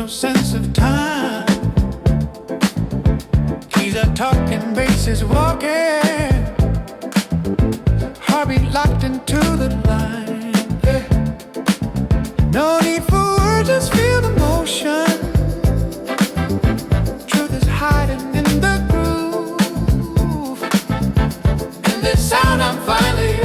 no sense of time. Keys are talking, bass is walking, heartbeat locked into the line. Yeah. No need for words, just feel the motion. Truth is hiding in the groove. In this sound I'm finally